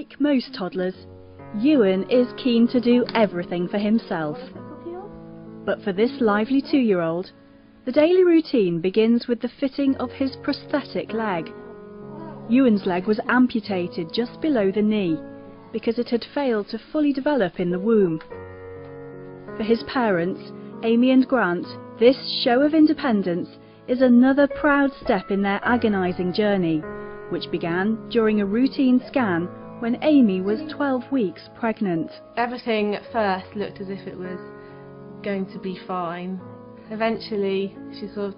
Like most toddlers, Ewan is keen to do everything for himself. But for this lively 2-year-old, the daily routine begins with the fitting of his prosthetic leg. Ewan's leg was amputated just below the knee because it had failed to fully develop in the womb. For his parents, Amy and Grant, this show of independence is another proud step in their agonising journey, which began during a routine scan when Amy was 12 weeks pregnant. Everything at first looked as if it was going to be fine. Eventually she sort of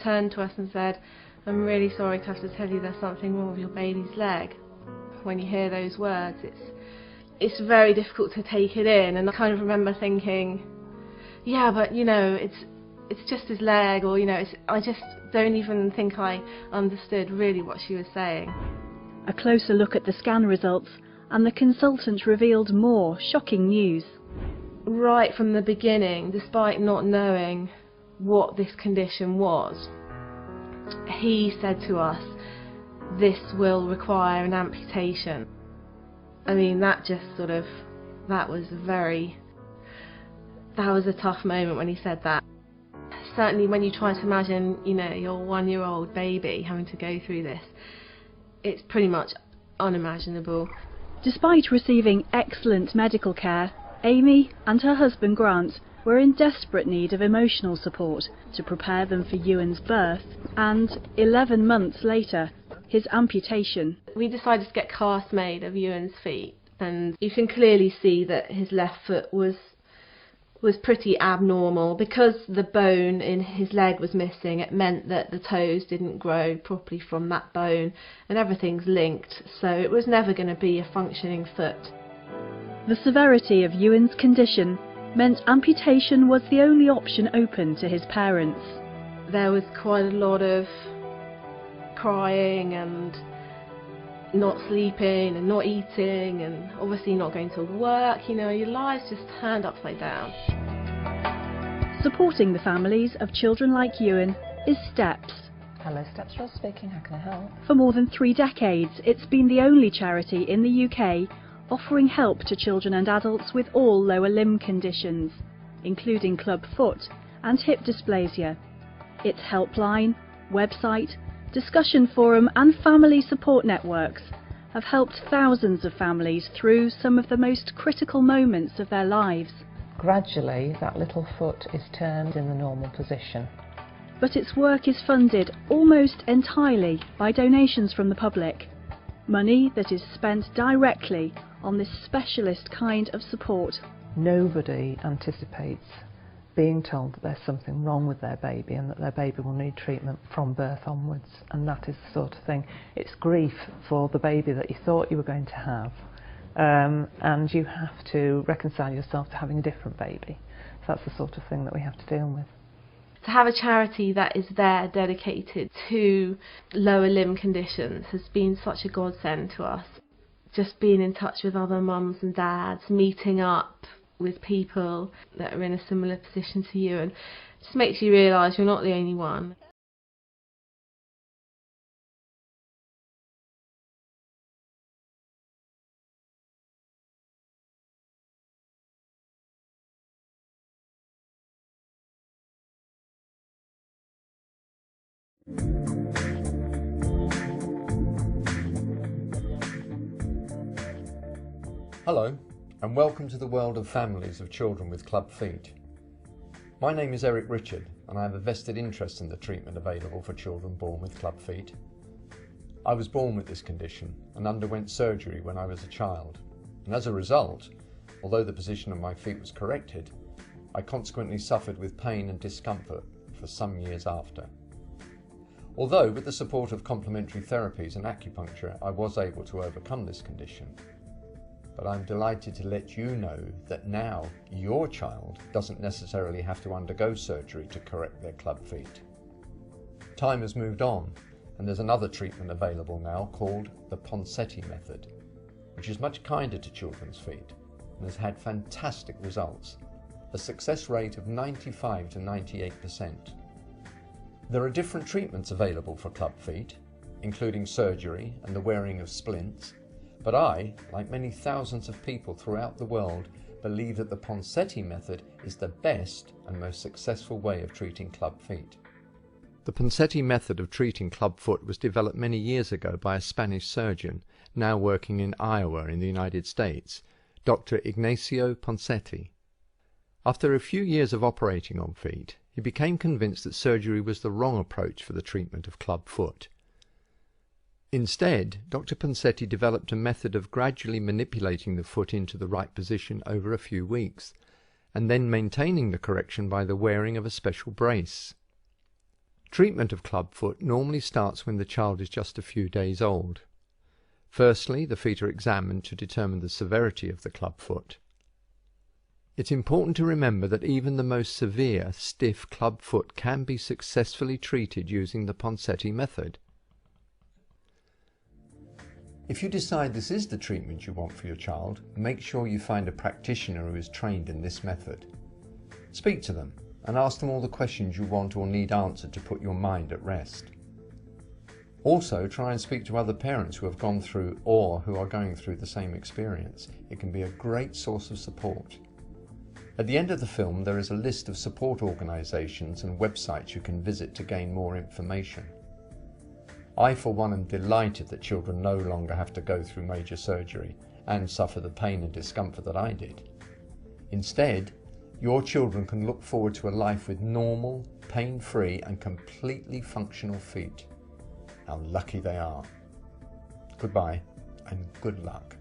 turned to us and said, "I'm really sorry to have to tell you there's something wrong with your baby's leg." When you hear those words, it's very difficult to take it in, and I kind of remember thinking, yeah, but you know, it's just his leg, or you know, I just don't even think I understood really what she was saying. A closer look at the scan results and the consultant revealed more shocking news. Right from the beginning, despite not knowing what this condition was, he said to us, "This will require an amputation." I mean, that was a tough moment when he said that. Certainly when you try to imagine, you know, your 1-year-old baby having to go through this, it's pretty much unimaginable. Despite receiving excellent medical care, Amy and her husband Grant were in desperate need of emotional support to prepare them for Ewan's birth and, 11 months later, his amputation. We decided to get casts made of Ewan's feet, and you can clearly see that his left foot was pretty abnormal. Because the bone in his leg was missing, it meant that the toes didn't grow properly from that bone, and everything's linked, so it was never going to be a functioning foot. The severity of Ewan's condition meant amputation was the only option open to his parents. There was quite a lot of crying and not sleeping and not eating and obviously not going to work. You know, your lives just turned upside down. Supporting the families of children like Ewan is STEPS. Hello, STEPS, Rose speaking. How can I help? For more than 3 decades, it's been the only charity in the UK offering help to children and adults with all lower limb conditions, including clubfoot and hip dysplasia. Its helpline, website, discussion forum and family support networks have helped thousands of families through some of the most critical moments of their lives. Gradually, that little foot is turned in the normal position. But its work is funded almost entirely by donations from the public, money that is spent directly on this specialist kind of support. Nobody anticipates being told that there's something wrong with their baby and that their baby will need treatment from birth onwards, and that is the sort of thing. It's grief for the baby that you thought you were going to have, and you have to reconcile yourself to having a different baby. So that's the sort of thing that we have to deal with. To have a charity that is there dedicated to lower limb conditions has been such a godsend to us. Just being in touch with other mums and dads, meeting up with people that are in a similar position to you, and just makes you realise you're not the only one. Hello, and welcome to the world of families of children with club feet. My name is Eric Richard, and I have a vested interest in the treatment available for children born with club feet. I was born with this condition and underwent surgery when I was a child, and as a result, although the position of my feet was corrected, I consequently suffered with pain and discomfort for some years after. Although with the support of complementary therapies and acupuncture I was able to overcome this condition, but I'm delighted to let you know that now your child doesn't necessarily have to undergo surgery to correct their club feet. Time has moved on, and there's another treatment available now called the Ponseti method, which is much kinder to children's feet and has had fantastic results, a success rate of 95 to 98%. There are different treatments available for club feet, including surgery and the wearing of splints, But I, like many thousands of people throughout the world, believe that the Ponseti method is the best and most successful way of treating club feet. The Ponseti method of treating clubfoot was developed many years ago by a Spanish surgeon, now working in Iowa in the United States, Dr. Ignacio Ponseti. After a few years of operating on feet, he became convinced that surgery was the wrong approach for the treatment of clubfoot. Instead, Dr. Ponseti developed a method of gradually manipulating the foot into the right position over a few weeks, and then maintaining the correction by the wearing of a special brace. Treatment of clubfoot normally starts when the child is just a few days old. Firstly, the feet are examined to determine the severity of the clubfoot. It's important to remember that even the most severe, stiff clubfoot can be successfully treated using the Ponseti method. If you decide this is the treatment you want for your child, make sure you find a practitioner who is trained in this method. Speak to them and ask them all the questions you want or need answered to put your mind at rest. Also, try and speak to other parents who have gone through or who are going through the same experience. It can be a great source of support. At the end of the film, there is a list of support organisations and websites you can visit to gain more information. I, for one, am delighted that children no longer have to go through major surgery and suffer the pain and discomfort that I did. Instead, your children can look forward to a life with normal, pain-free and completely functional feet. How lucky they are. Goodbye and good luck.